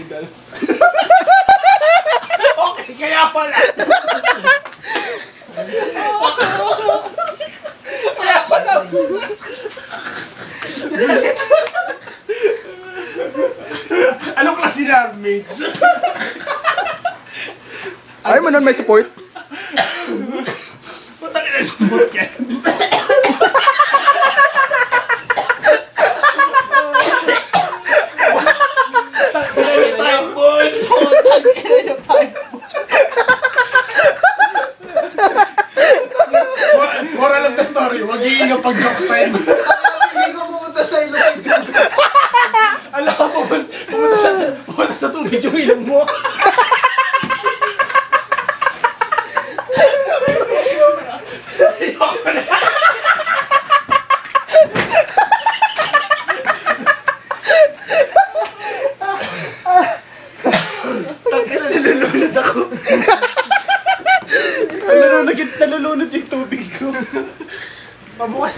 noodles. Okay, kaya pala. Kaya pala. Anong klase na, mates? Ay mo nun may support. Putang ina support ka. Moral of the story, mag-iingat pag joke time. Hindi ko pumunta sa ilong. Alam ko, pumunta sa tubig yung ilong mo. Nalulunod ako. Nalulunod yung tubig ko. Pabukas